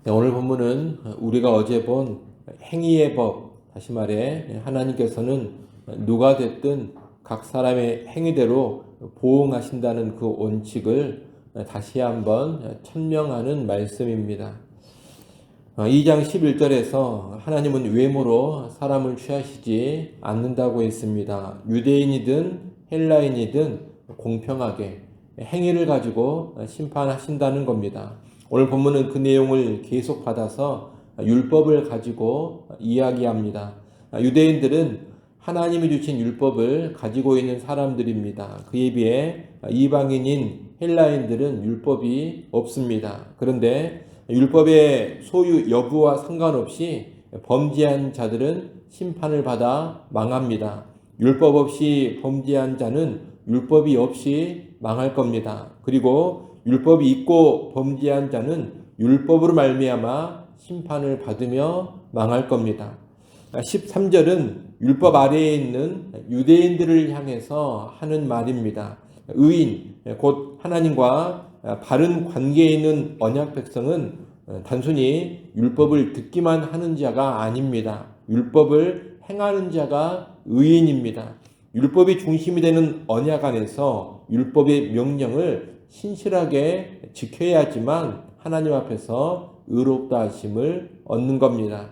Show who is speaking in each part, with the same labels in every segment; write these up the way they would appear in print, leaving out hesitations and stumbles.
Speaker 1: 네, 오늘 본문은 우리가 어제 본 행위의 법, 다시 말해 하나님께서는 누가 됐든 각 사람의 행위대로 보응하신다는 그 원칙을 다시 한번 천명하는 말씀입니다. 2장 11절에서 하나님은 외모로 사람을 취하시지 않는다고 했습니다. 유대인이든 헬라인이든 공평하게 행위를 가지고 심판하신다는 겁니다. 오늘 본문은 그 내용을 계속 받아서 율법을 가지고 이야기합니다. 유대인들은 하나님이 주신 율법을 가지고 있는 사람들입니다. 그에 비해 이방인인 헬라인들은 율법이 없습니다. 그런데 율법의 소유 여부와 상관없이 범죄한 자들은 심판을 받아 망합니다. 율법 없이 범죄한 자는 율법이 없이 망할 겁니다. 그리고 율법이 있고 범죄한 자는 율법으로 말미암아 심판을 받으며 망할 겁니다. 13절은 율법 아래에 있는 유대인들을 향해서 하는 말입니다. 의인, 곧 하나님과 바른 관계에 있는 언약 백성은 단순히 율법을 듣기만 하는 자가 아닙니다. 율법을 행하는 자가 의인입니다. 율법이 중심이 되는 언약 안에서 율법의 명령을 신실하게 지켜야지만 하나님 앞에서 의롭다 하심을 얻는 겁니다.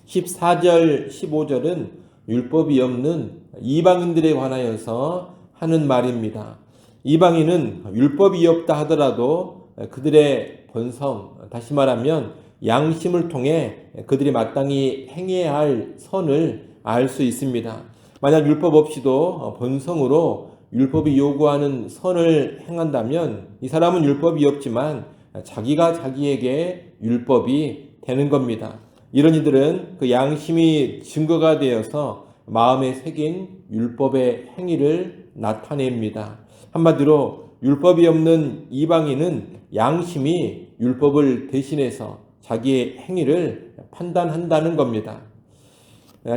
Speaker 1: 14절, 15절은 율법이 없는 이방인들에 관하여서 하는 말입니다. 이방인은 율법이 없다 하더라도 그들의 본성, 다시 말하면 양심을 통해 그들이 마땅히 행해야 할 선을 알 수 있습니다. 만약 율법 없이도 본성으로 율법이 요구하는 선을 행한다면 이 사람은 율법이 없지만 자기가 자기에게 율법이 되는 겁니다. 이런 이들은 그 양심이 증거가 되어서 마음에 새긴 율법의 행위를 나타냅니다. 한마디로 율법이 없는 이방인은 양심이 율법을 대신해서 자기의 행위를 판단한다는 겁니다.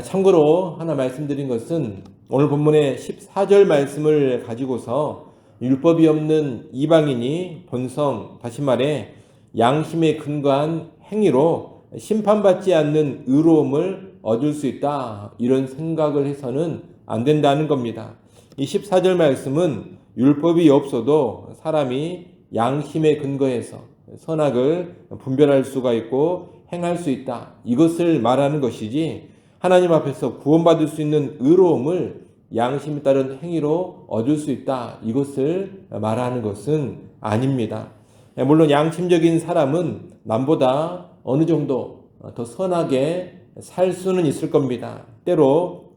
Speaker 1: 참고로 하나 말씀드린 것은 오늘 본문의 14절 말씀을 가지고서 율법이 없는 이방인이 본성, 다시 말해 양심에 근거한 행위로 심판받지 않는 의로움을 얻을 수 있다, 이런 생각을 해서는 안 된다는 겁니다. 이 14절 말씀은 율법이 없어도 사람이 양심에 근거해서 선악을 분별할 수가 있고 행할 수 있다, 이것을 말하는 것이지 하나님 앞에서 구원받을 수 있는 의로움을 양심에 따른 행위로 얻을 수 있다, 이것을 말하는 것은 아닙니다. 물론 양심적인 사람은 남보다 어느 정도 더 선하게 살 수는 있을 겁니다. 때로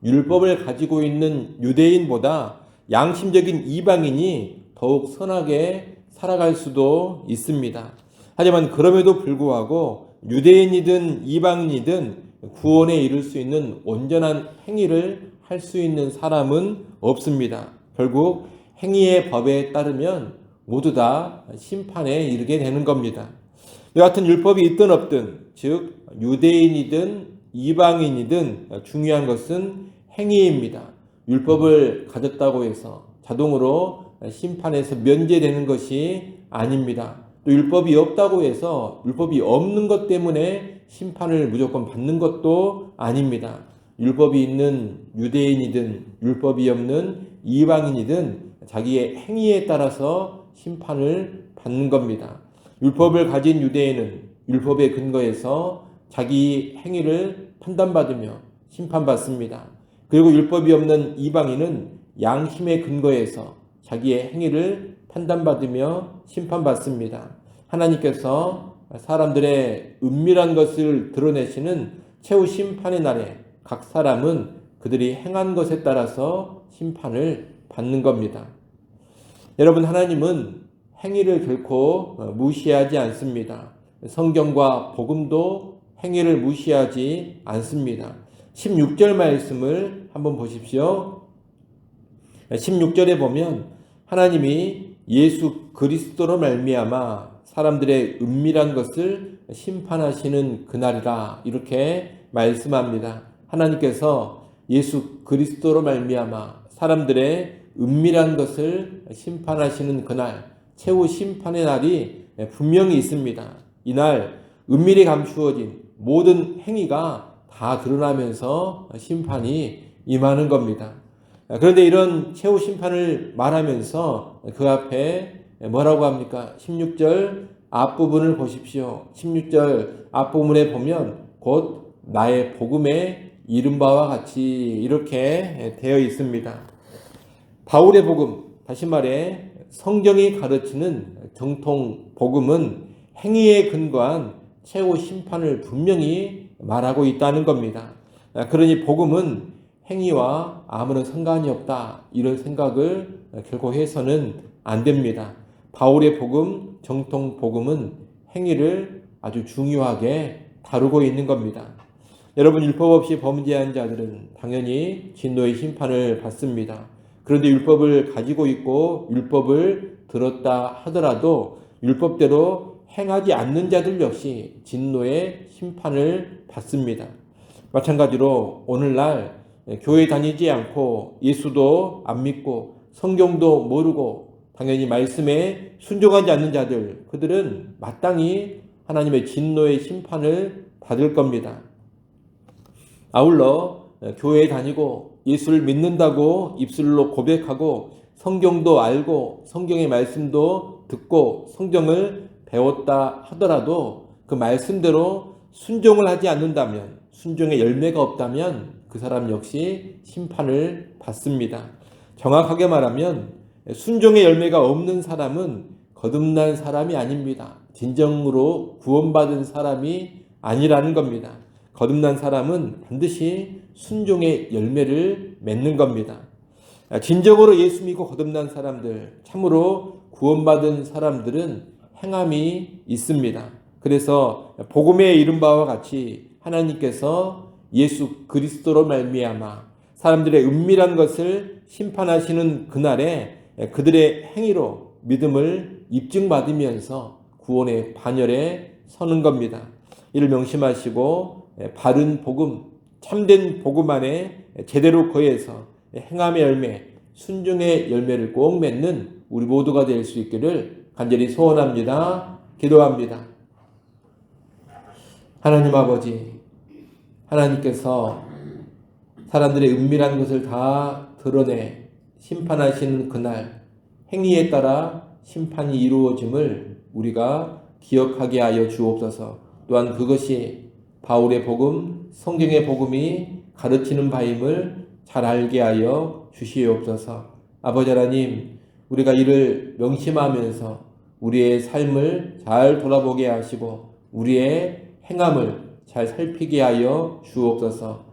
Speaker 1: 율법을 가지고 있는 유대인보다 양심적인 이방인이 더욱 선하게 살아갈 수도 있습니다. 하지만 그럼에도 불구하고 유대인이든 이방인이든 구원에 이를 수 있는 온전한 행위를 할 수 있는 사람은 없습니다. 결국 행위의 법에 따르면 모두 다 심판에 이르게 되는 겁니다. 여하튼 율법이 있든 없든, 즉 유대인이든 이방인이든 중요한 것은 행위입니다. 율법을 가졌다고 해서 자동으로 심판에서 면제되는 것이 아닙니다. 또 율법이 없다고 해서 율법이 없는 것 때문에 심판을 무조건 받는 것도 아닙니다. 율법이 있는 유대인이든 율법이 없는 이방인이든 자기의 행위에 따라서 심판을 받는 겁니다. 율법을 가진 유대인은 율법에 근거해서 자기 행위를 판단받으며 심판받습니다. 그리고 율법이 없는 이방인은 양심에 근거해서 자기의 행위를 판단받으며 심판받습니다. 하나님께서 사람들의 은밀한 것을 드러내시는 최후 심판의 날에 각 사람은 그들이 행한 것에 따라서 심판을 받는 겁니다. 여러분, 하나님은 행위를 결코 무시하지 않습니다. 성경과 복음도 행위를 무시하지 않습니다. 16절 말씀을 한번 보십시오. 16절에 보면 하나님이 예수 그리스도로 말미암아 사람들의 은밀한 것을 심판하시는 그날이라, 이렇게 말씀합니다. 하나님께서 예수 그리스도로 말미암아 사람들의 은밀한 것을 심판하시는 그날, 최후 심판의 날이 분명히 있습니다. 이날 은밀히 감추어진 모든 행위가 다 드러나면서 심판이 임하는 겁니다. 그런데 이런 최후 심판을 말하면서 그 앞에 뭐라고 합니까? 16절 앞부분을 보십시오. 16절 앞부분에 보면 곧 나의 복음에 이른 바와 같이 이렇게 되어 있습니다. 바울의 복음, 다시 말해 성경이 가르치는 정통 복음은 행위에 근거한 최후 심판을 분명히 말하고 있다는 겁니다. 그러니 복음은 행위와 아무런 상관이 없다, 이런 생각을 결코 해서는 안 됩니다. 바울의 복음, 정통 복음은 행위를 아주 중요하게 다루고 있는 겁니다. 여러분, 율법 없이 범죄한 자들은 당연히 진노의 심판을 받습니다. 그런데 율법을 가지고 있고 율법을 들었다 하더라도 율법대로 행하지 않는 자들 역시 진노의 심판을 받습니다. 마찬가지로 오늘날 교회 다니지 않고 예수도 안 믿고 성경도 모르고 당연히 말씀에 순종하지 않는 자들, 그들은 마땅히 하나님의 진노의 심판을 받을 겁니다. 아울러 교회에 다니고 예수를 믿는다고 입술로 고백하고 성경도 알고 성경의 말씀도 듣고 성경을 배웠다 하더라도 그 말씀대로 순종을 하지 않는다면, 순종의 열매가 없다면 그 사람 역시 심판을 받습니다. 정확하게 말하면 순종의 열매가 없는 사람은 거듭난 사람이 아닙니다. 진정으로 구원받은 사람이 아니라는 겁니다. 거듭난 사람은 반드시 순종의 열매를 맺는 겁니다. 진정으로 예수 믿고 거듭난 사람들, 참으로 구원받은 사람들은 행함이 있습니다. 그래서 복음에 이른 바와 같이 하나님께서 예수 그리스도로 말미암아 사람들의 은밀한 것을 심판하시는 그날에 그들의 행위로 믿음을 입증받으면서 구원의 반열에 서는 겁니다. 이를 명심하시고 바른 복음, 참된 복음 안에 제대로 거해서 행함의 열매, 순종의 열매를 꼭 맺는 우리 모두가 될 수 있기를 간절히 소원합니다. 기도합니다. 하나님 아버지, 하나님께서 사람들의 은밀한 것을 다 드러내 심판하시는 그날 행위에 따라 심판이 이루어짐을 우리가 기억하게 하여 주옵소서. 또한 그것이 바울의 복음, 성경의 복음이 가르치는 바임을 잘 알게 하여 주시옵소서. 아버지 하나님, 우리가 이를 명심하면서 우리의 삶을 잘 돌아보게 하시고 우리의 행함을 잘 살피게 하여 주옵소서.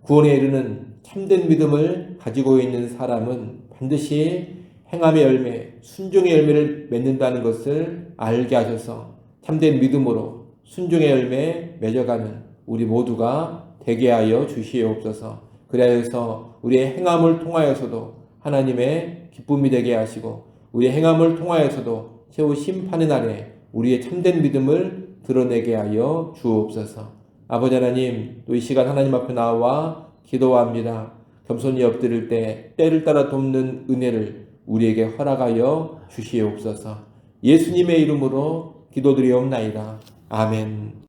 Speaker 1: 구원에 이르는 참된 믿음을 가지고 있는 사람은 반드시 행함의 열매, 순종의 열매를 맺는다는 것을 알게 하셔서 참된 믿음으로 순종의 열매 맺어가는 우리 모두가 되게 하여 주시옵소서. 그래서 우리의 행함을 통하여서도 하나님의 기쁨이 되게 하시고 우리의 행함을 통하여서도 최후 심판의 날에 우리의 참된 믿음을 드러내게 하여 주옵소서. 아버지 하나님, 또 이 시간 하나님 앞에 나와 기도합니다. 겸손히 엎드릴 때 때를 따라 돕는 은혜를 우리에게 허락하여 주시옵소서. 예수님의 이름으로 기도드리옵나이다. 아멘.